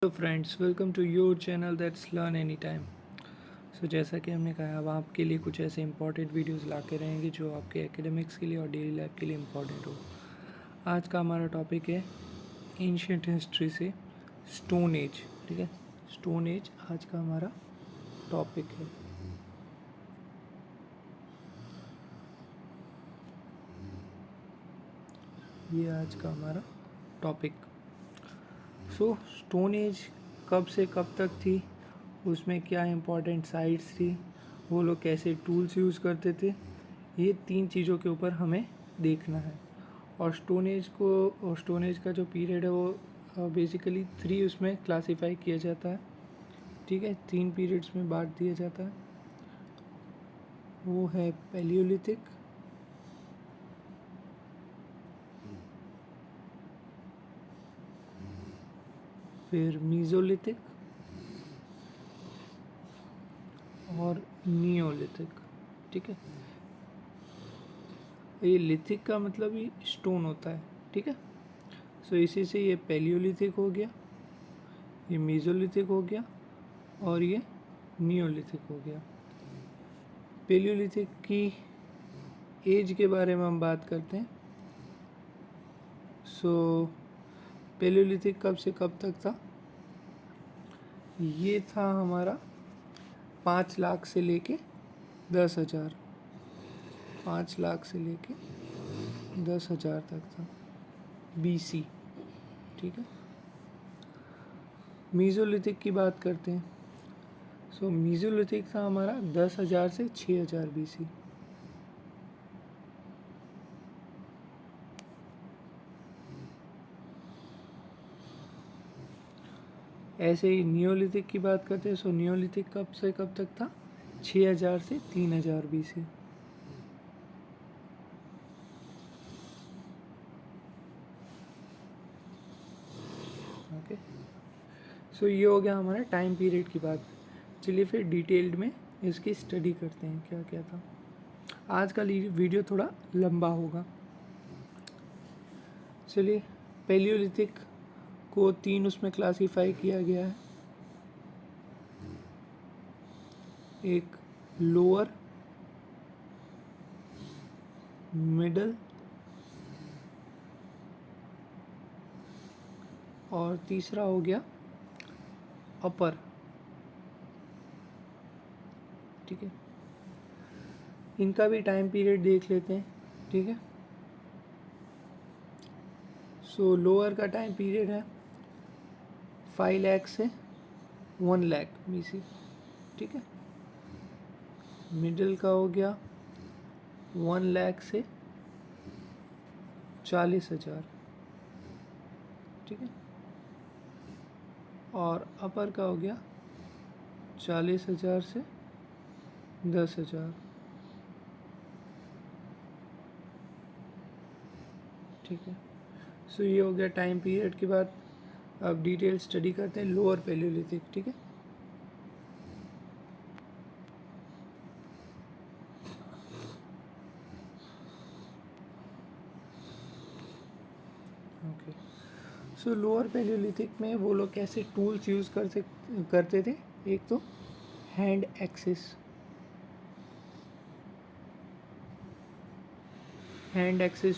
Hello friends, welcome to your channel that's learn any time. So जैसा कि हमने कहा, अब आपके लिए कुछ ऐसे इंपॉर्टेंट वीडियोस लाके रहेंगे जो आपके एकेडमिक्स के लिए और डेली लाइफ के लिए इम्पॉर्टेंट हो। आज का हमारा टॉपिक है एंशियंट हिस्ट्री से स्टोन एज। ठीक है, स्टोन एज आज का हमारा टॉपिक है। ये आज का हमारा टॉपिक। सो स्टोन एज कब से कब तक थी, उसमें क्या इम्पोर्टेंट साइट्स थी, वो लोग कैसे टूल्स यूज़ करते थे, ये तीन चीज़ों के ऊपर हमें देखना है। और स्टोन एज का जो पीरियड है वो बेसिकली 3 उसमें क्लासीफाई किया जाता है। ठीक है, 3 पीरियड्स में बांट दिया जाता है। वो है पैलियोलिथिक, फिर मीजोलिथिक और नियोलिथिक। ठीक है, ये लिथिक का मतलब ही स्टोन होता है। ठीक है, सो इसी से ये पैलियोलिथिक हो गया, ये मीजोलिथिक हो गया और ये नियोलिथिक हो गया। पैलियोलिथिक की एज के बारे में हम बात करते हैं। सो पैलियोलिथिक कब से कब तक था? ये था हमारा 5 लाख से लेके 10,000, 5 लाख से लेके 10,000 तक था, BC। ठीक है, मीजोलिथिक की बात करते हैं। सो मीजोलिथिक था हमारा 10,000 से 6,000 BC। ऐसे ही नियोलिथिक की बात करते हैं। सो नियोलिथिक कब से कब तक था? 6,000 से 3,000 BC। ओके, सो ये हो गया हमारा टाइम पीरियड की बात। चलिए फिर डिटेल्ड में इसकी स्टडी करते हैं क्या क्या था। आज का वीडियो थोड़ा लंबा होगा। चलिए, पैलियोलिथिक को 3 उसमें क्लासीफाई किया गया है। एक लोअर, मिडल और तीसरा हो गया अपर। ठीक है, इनका भी टाइम पीरियड देख लेते हैं। ठीक है, सो लोअर का टाइम पीरियड है 5 लाख से 1 लाख BC। ठीक है, मिडिल का हो गया 1 लाख से 40,000। ठीक है, और अपर का हो गया 40,000 से 10,000। ठीक है, सो ये हो गया टाइम पीरियड की बात। अब डिटेल स्टडी करते हैं लोअर पैलियोलिथिक। ठीक है, ओके। सो लोअर पैलियोलिथिक में वो लोग कैसे टूल्स यूज़ करते थे? एक तो हैंड एक्सिस,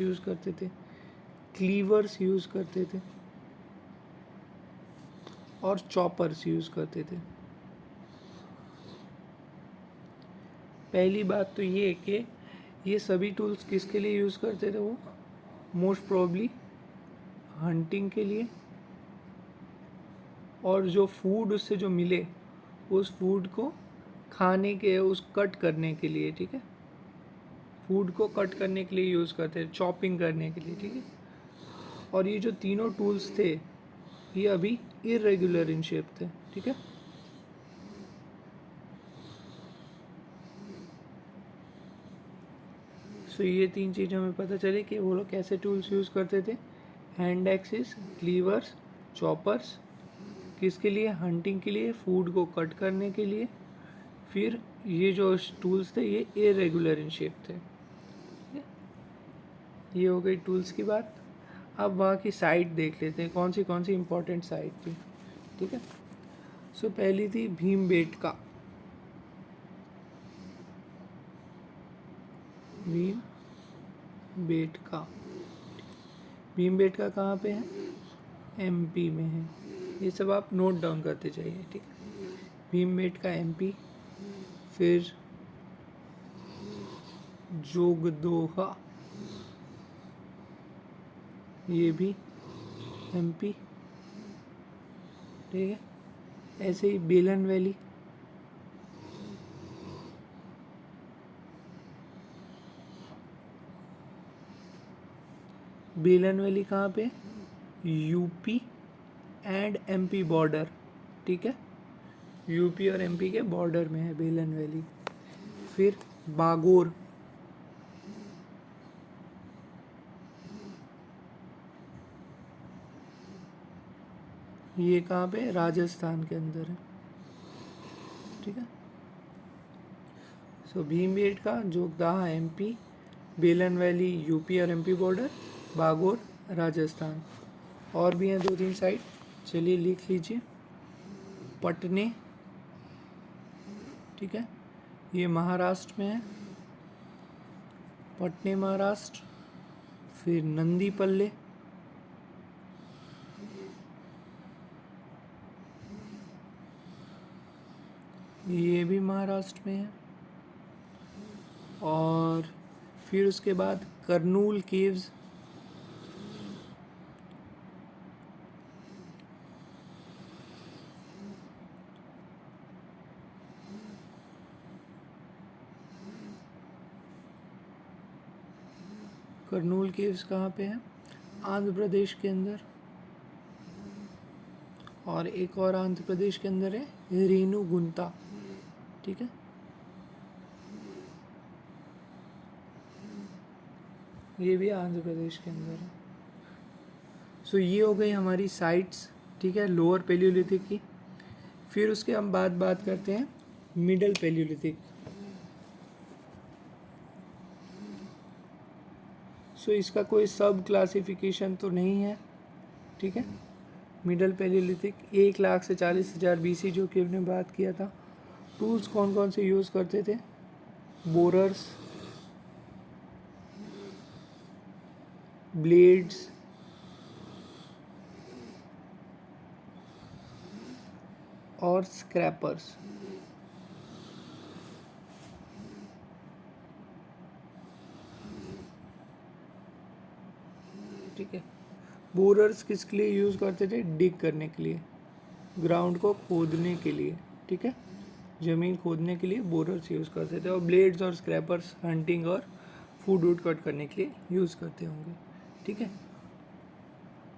यूज़ करते थे, क्लीवर्स यूज़ करते थे और चॉपर्स यूज़ करते थे। पहली बात तो ये है कि ये सभी टूल्स किसके लिए यूज़ करते थे? वो मोस्ट प्रोबेबली हंटिंग के लिए, और जो फूड उससे जो मिले उस फूड को खाने के, उस कट करने के लिए। ठीक है, फूड को कट करने के लिए यूज़ करते थे, चॉपिंग करने के लिए। ठीक है, और ये जो तीनों टूल्स थे ये अभी इरेगुलर इन शेप थे। ठीक है, सो ये 3 चीज़ें हमें पता चले कि वो लोग कैसे टूल्स यूज़ करते थे। हैंड एक्सिस, क्लीवर्स, चॉपर्स, किसके लिए? हंटिंग के लिए, फूड को कट करने के लिए। फिर ये जो टूल्स थे ये इरेगुलर इन शेप थे। ये हो गई टूल्स की बात। अब वहाँ की साइट देख लेते हैं, कौन सी इंपॉर्टेंट साइट थी। ठीक है। सो पहली थी भीमबेटका। भीमबेटका भीमबेटका कहाँ पे है? एमपी में है। ये सब आप नोट डाउन करते जाइए, ठीक है। भीमबेटका एमपी। फिर जोगदोहा, ये भी एमपी, ठीक है। ऐसे ही बेलन वैली, बेलन वैली कहाँ पे? यूपी एंड एमपी बॉर्डर, ठीक है। यूपी और एमपी के बॉर्डर में है बेलन वैली। फिर बागोर, ये कहाँ पे? राजस्थान के अंदर है, ठीक है। सो भीमबेटका, जोगदाहा एमपी, बेलन वैली यूपी और एमपी बॉर्डर, बागोर राजस्थान। और भी हैं 2-3 साइट, चलिए लिख लीजिए। पटने, ठीक है, ये महाराष्ट्र में है, पटने महाराष्ट्र। फिर नंदीपल्ले, ये भी महाराष्ट्र में है। और फिर उसके बाद करनूल केव्स, करनूल केव्स कहाँ पे है? आंध्र प्रदेश के अंदर। और एक और आंध्र प्रदेश के अंदर है रेणुगुंता, ठीक है। ये भी आंध्र प्रदेश के अंदर है। सो ये हो गई हमारी साइट्स, ठीक है, लोअर पैलियोलिथिक की। फिर उसके हम बात करते हैं मिडल पैलियोलिथिक। सो इसका कोई सब क्लासिफिकेशन तो नहीं है, ठीक है। मिडल पैलियोलिथिक 1 लाख से 40,000 BC, जो कि हमने बात किया था। टूल्स कौन कौन से यूज़ करते थे? बोरर्स, ब्लेड्स, और स्क्रैपर्स, ठीक है। बोरर्स किसके लिए यूज़ करते थे? डिग करने के लिए, ग्राउंड को खोदने के लिए, ठीक है। ज़मीन खोदने के लिए बोरर्स यूज़ करते थे। और ब्लेड्स और स्क्रैपर्स हंटिंग और फूड वूड कट करने के लिए यूज़ करते होंगे, ठीक है।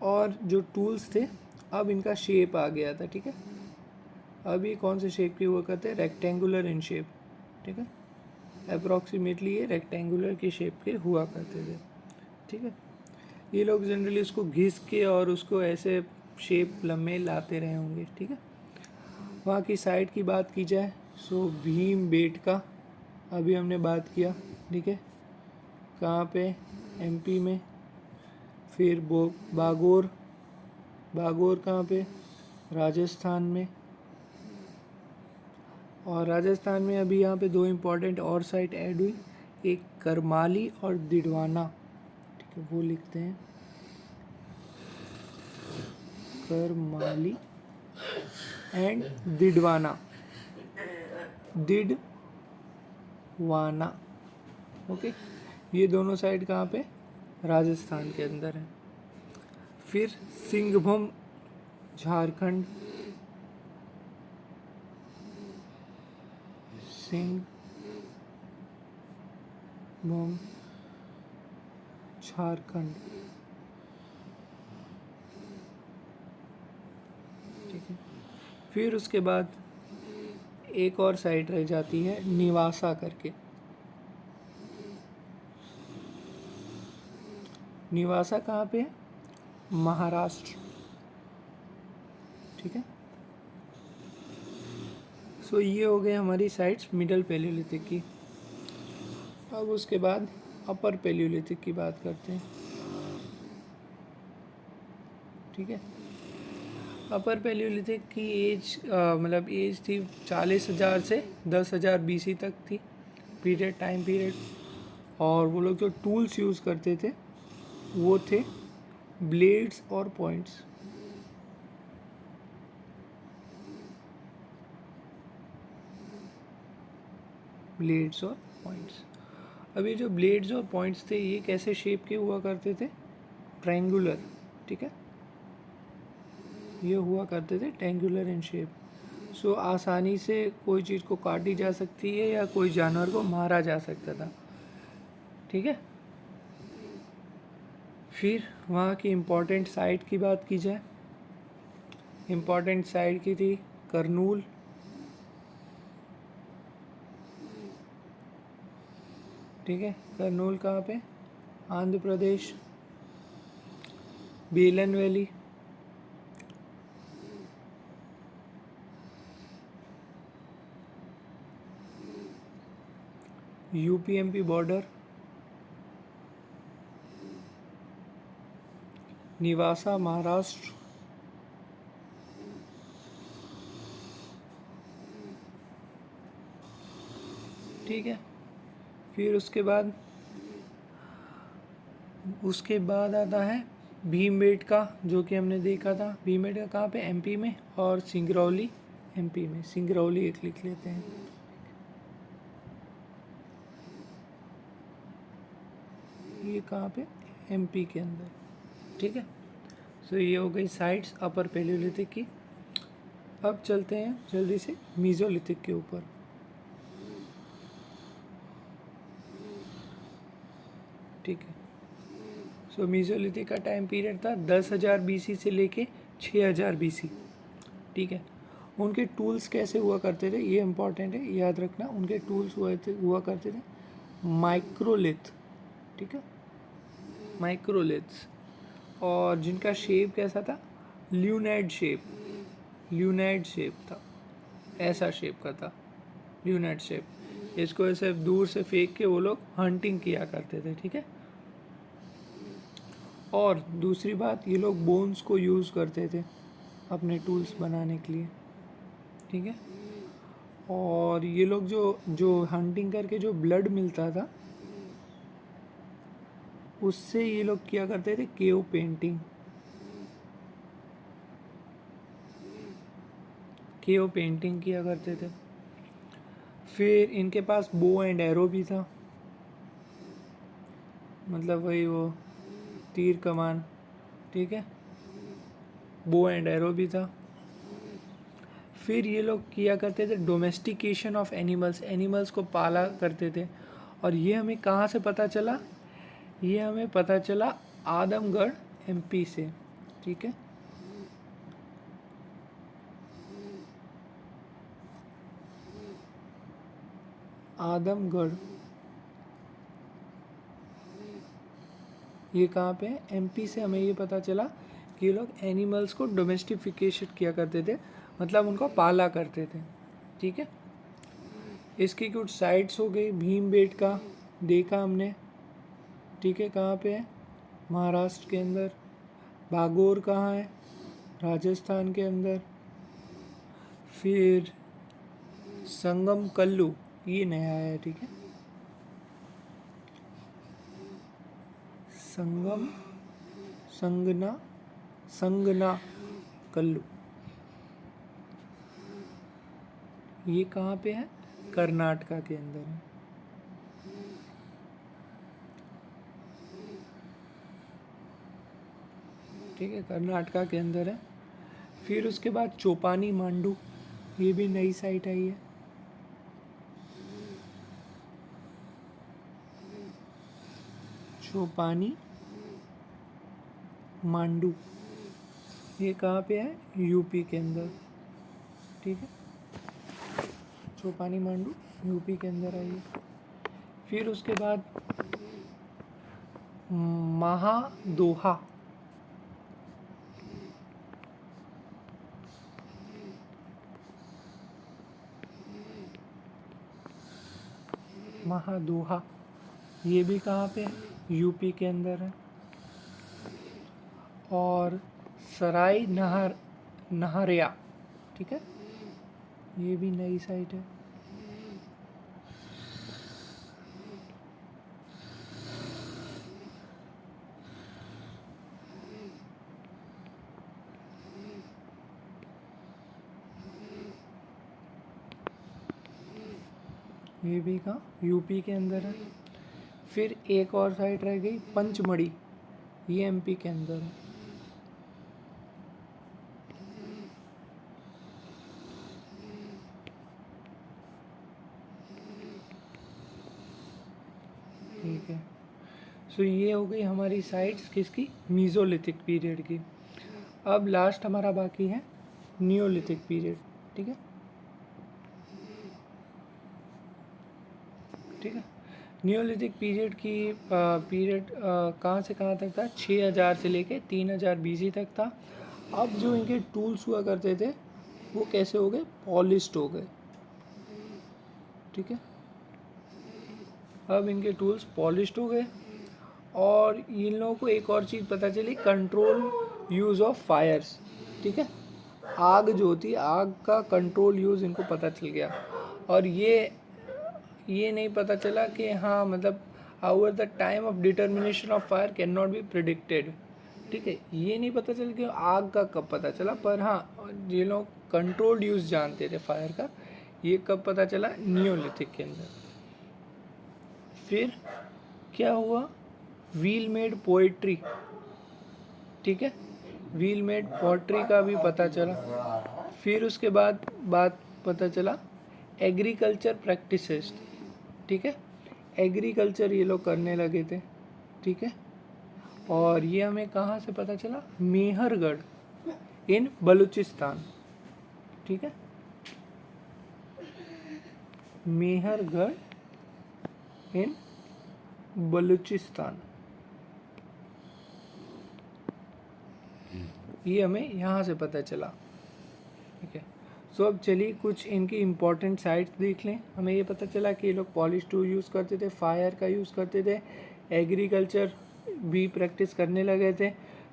और जो टूल्स थे, अब इनका शेप आ गया था, ठीक है। अब ये कौन से शेप के हुआ करते हैं? रेक्टेंगुलर इन शेप, ठीक है। अप्रॉक्सीमेटली ये रेक्टेंगुलर के शेप के हुआ करते थे, ठीक है। ये लोग जनरली उसको घिस के और उसको ऐसे शेप लम्बे लाते रहे होंगे, ठीक है। वहाँ की साइट की बात की जाए, सो भीमबेटका अभी हमने बात किया, ठीक है। कहाँ पे? एमपी में। फिर बागोर, बागोर कहाँ पे? राजस्थान में। और राजस्थान में अभी यहाँ पे 2 इम्पॉर्टेंट और साइट ऐड हुई, एक करमाली और दिडवाना, ठीक है, वो लिखते हैं। Karmali and Didwana, Didwana, okay. ये दोनों साइड कहाँ पे? राजस्थान के अंदर है। फिर सिंहभूम, झारखंड, सिंहभूम, झारखंड, ठीक है। फिर उसके बाद एक और साइट रह जाती है निवासा करके। निवासा कहाँ पे है? महाराष्ट्र, ठीक है। सो ये हो गए हमारी साइट्स मिडल पैलियोलिथिक की। अब उसके बाद अपर पैलियोलिथिक की बात करते हैं, ठीक है। अपर पैलियोलिथिक की एज मतलब एज थी 40,000 से 10,000 BC तक थी, पीरियड, टाइम पीरियड। और वो लोग जो टूल्स यूज़ करते थे वो थे ब्लेड्स और पॉइंट्स। ब्लेड्स और पॉइंट्स। अब ये जो ब्लेड्स और पॉइंट्स थे ये कैसे शेप के हुआ करते थे? ट्रायंगुलर, ठीक है, ये हुआ करते थे ट्रायंगुलर इन शेप। सो आसानी से कोई चीज़ को काटी जा सकती है या कोई जानवर को मारा जा सकता था, ठीक है। फिर वहाँ की इम्पोर्टेंट साइट की बात की जाए, इम्पोर्टेंट साइट की थी करनूल, ठीक है। करनूल कहाँ पे? आंध्र प्रदेश। बेलन वैली, UP-MP बॉर्डर, निवासा महाराष्ट्र, ठीक है। फिर उसके बाद आता है भीमबेटका, जो कि हमने देखा था। भीमबेटका कहाँ पे? MP में। और सिंगरौली MP में। सिंगरौली एक लिख लेते हैं। ये कहाँ पे? MP के अंदर, ठीक है। सो ये हो गई साइट्स अपर पैलियोलिथिक की। अब चलते हैं जल्दी से मीज़ोलिथिक के ऊपर। ठीक है। सो मीज़ोलिथिक का टाइम पीरियड था 10,000 BC से लेके 6,000 BC, ठीक है। उनके टूल्स कैसे हुआ करते थे ये इम्पॉर्टेंट है, याद रखना। उनके टूल्स हुआ करते थे माइक्रोलिथ, ठीक है, माइक्रोलिथ्स। और जिनका शेप कैसा था? ल्यूनैड शेप था, ऐसा शेप का था, ल्यूनैड शेप। इसको ऐसे दूर से फेंक के वो लोग हंटिंग किया करते थे, ठीक है। और दूसरी बात, ये लोग बोन्स को यूज़ करते थे अपने टूल्स बनाने के लिए, ठीक है। और ये लोग जो जो हंटिंग करके जो ब्लड मिलता था उससे ये लोग किया करते थे केव पेंटिंग, किया करते थे। फिर इनके पास बो एंड एरो भी था, मतलब वही वो तीर कमान, ठीक है, बो एंड एरो भी था। फिर ये लोग किया करते थे डोमेस्टिकेशन ऑफ एनिमल्स को पाला करते थे। और ये हमें कहाँ से पता चला? ये हमें पता चला आदमगढ़ MP से, ठीक है। आदमगढ़ ये कहाँ पे है? MP से हमें ये पता चला कि ये लोग एनिमल्स को डोमेस्टिफिकेशन किया करते थे, मतलब उनको पाला करते थे, ठीक है। इसकी कुछ साइट्स हो गई। भीमबेटका देखा हमने, ठीक है, कहाँ पे है? महाराष्ट्र के अंदर। बागोर कहाँ है? राजस्थान के अंदर। फिर संगम कल्लू, ये नया है, ठीक है, संगना कल्लू, ये कहाँ पे है? कर्नाटका के अंदर है, ठीक है, कर्नाटका के अंदर है। फिर उसके बाद चोपानी मांडू, ये भी नई साइट आई है। चोपानी मांडू, ये कहाँ पे है? UP के अंदर, ठीक है, चोपानी मांडू UP के अंदर आई है। फिर उसके बाद महादोहा, ये भी कहाँ पे है? UP के अंदर है। और सराय नाहरिया, ठीक है, ये भी नई साइट है। ये भी कहाँ, यूपी के अंदर है। फिर एक और साइट रह गई पंचमढ़ी, ये एमपी के अंदर है। ठीक है, सो ये हो गई हमारी साइट्स किसकी, मीज़ोलिथिक पीरियड की। अब लास्ट हमारा बाकी है नियोलिथिक पीरियड, ठीक है, ठीक है। नियोलिथिक पीरियड की पीरियड कहाँ से कहाँ तक था, 6000 से लेके 3000 बीसी तक था। अब जो इनके टूल्स हुआ करते थे वो कैसे हो गए, पॉलिश्ड हो गए, ठीक है। अब इनके टूल्स पॉलिश्ड हो गए और इन लोगों को एक और चीज़ पता चली, कंट्रोल यूज़ ऑफ फायर्स, ठीक है। आग जो होती है, आग का कंट्रोल यूज़ इनको पता चल गया। और ये नहीं पता चला कि हाँ मतलब however the time of determination of fire can not be predicted, ठीक है। ये नहीं पता चला कि आग का कब पता चला, पर हाँ ये लोग कंट्रोल्ड यूज़ जानते थे फायर का, ये कब पता चला, नियोलिथिक के अंदर। फिर क्या हुआ, व्हील मेड पोएट्री, ठीक है, व्हील मेड पोएट्री का भी पता चला। फिर उसके बाद बात पता चला एग्रीकल्चर प्रैक्टिसेस, ठीक है, एग्रीकल्चर ये लोग करने लगे थे, ठीक है। और ये हमें कहाँ से पता चला, मेहरगढ़ इन बलूचिस्तान, ठीक है, मेहरगढ़ इन बलूचिस्तान, ये हमें यहाँ से पता चला, ठीक है। सो अब चलिए कुछ इनकी इम्पोर्टेंट साइट्स देख लें। हमें ये पता चला कि ये लोग पॉलिश टूल यूज़ करते थे, फायर का यूज़ करते थे, एग्रीकल्चर भी प्रैक्टिस करने लगे थे,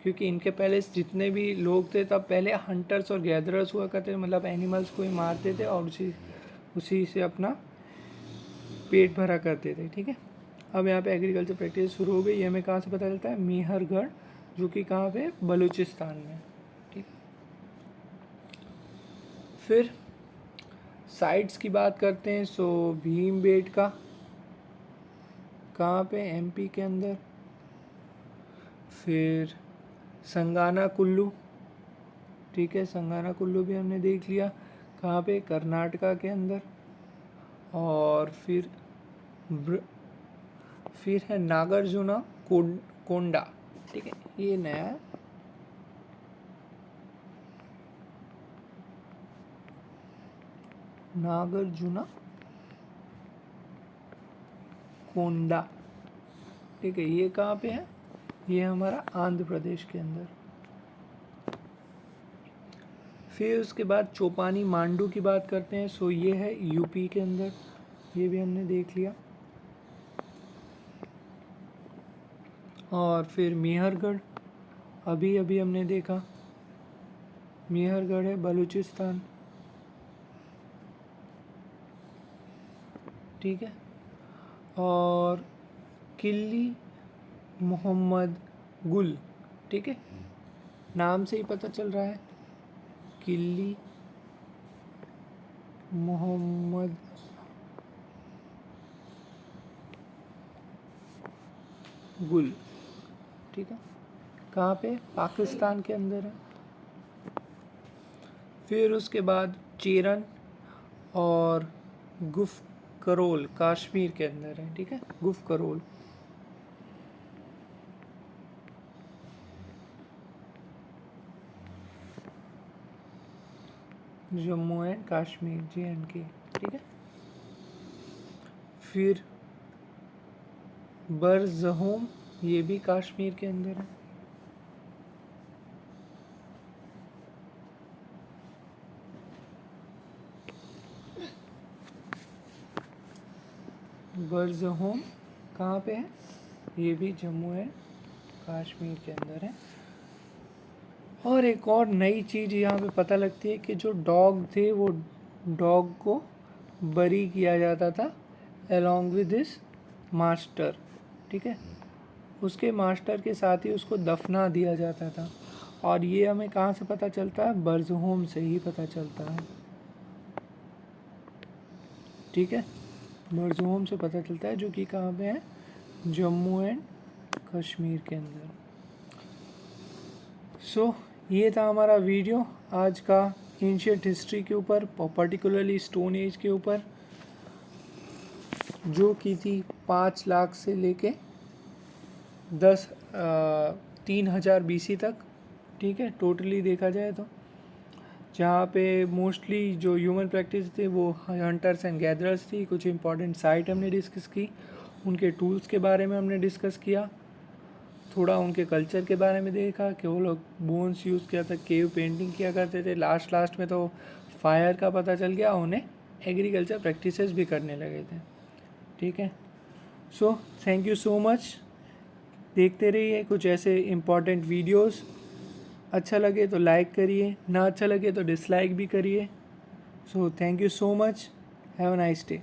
क्योंकि इनके पहले जितने भी लोग थे तब पहले हंटर्स और गैदरर्स हुआ करते थे, मतलब एनिमल्स को ही मारते थे और उसी से अपना पेट भरा करते थे, ठीक है। अब यहाँ पे एग्रीकल्चर प्रैक्टिस शुरू हो गई। ये हमें कहाँ से पता चलता है, मेहरगढ़, जो कि कहाँ पे, बलूचिस्तान में, ठीक। फिर साइट्स की बात करते हैं। सो भीमबेटका कहाँ पे, एमपी के अंदर। फिर संगाना कुल्लू, ठीक है, संगाना कुल्लू भी हमने देख लिया, कहाँ पे, कर्नाटका के अंदर। और फिर है नागार्जुना कोंडा, ठीक है, ये नया है। नागार्जुना कोंडा, ठीक है, ये कहाँ पे है, ये हमारा आंध्र प्रदेश के अंदर। फिर उसके बाद चोपानी मांडू की बात करते हैं। सो ये है यूपी के अंदर, ये भी हमने देख लिया। और फिर मेहरगढ़, अभी अभी हमने देखा, मेहरगढ़ है बलूचिस्तान, ठीक है। और किल्ली मोहम्मद गुल, ठीक है, नाम से ही पता चल रहा है, किल्ली मोहम्मद गुल, ठीक है, कहाँ पे, पाकिस्तान के अंदर है। फिर उसके बाद चेरन और गुफ करोल कश्मीर के अंदर है, ठीक है, गुफ करोल। जम्मू एंड कश्मीर, JNK, ठीक है। फिर बरजहोम, ये भी कश्मीर के अंदर है। बरजहोम कहाँ पे है, ये भी जम्मू एंड कश्मीर के अंदर है। और एक और नई चीज़ यहाँ पे पता लगती है कि जो डॉग थे वो डॉग को बरी किया जाता था अलॉन्ग विद हिज मास्टर, ठीक है, उसके मास्टर के साथ ही उसको दफना दिया जाता था। और ये हमें कहाँ से पता चलता है? बर्ज़होम से ही पता चलता है, ठीक है, बर्ज़होम से पता चलता है, जो कि कहाँ पे है? जम्मू एंड कश्मीर के अंदर। सो ये था हमारा वीडियो आज का एंशिएंट हिस्ट्री के ऊपर, पर्टिकुलरली स्टोन एज के ऊपर, जो की थी 5 लाख से लेके 3,000 BC तक, ठीक है, टोटली देखा जाए तो। जहाँ पे मोस्टली जो ह्यूमन प्रैक्टिस थे वो हंटर्स एंड गैदरर्स थी। कुछ इंपॉर्टेंट साइट हमने डिस्कस की, उनके टूल्स के बारे में हमने डिस्कस किया, थोड़ा उनके कल्चर के बारे में देखा कि वो लोग बोन्स यूज़ किया था, केव पेंटिंग किया करते थे, लास्ट में तो फायर का पता चल गया, उन्हें एग्रीकल्चर प्रैक्टिसेस भी करने लगे थे, ठीक है। So thank you so much, देखते रहिए कुछ ऐसे इम्पॉर्टेंट वीडियोस। अच्छा लगे तो लाइक करिए, ना अच्छा लगे तो डिसलाइक भी करिए। So thank you so much, have a nice day.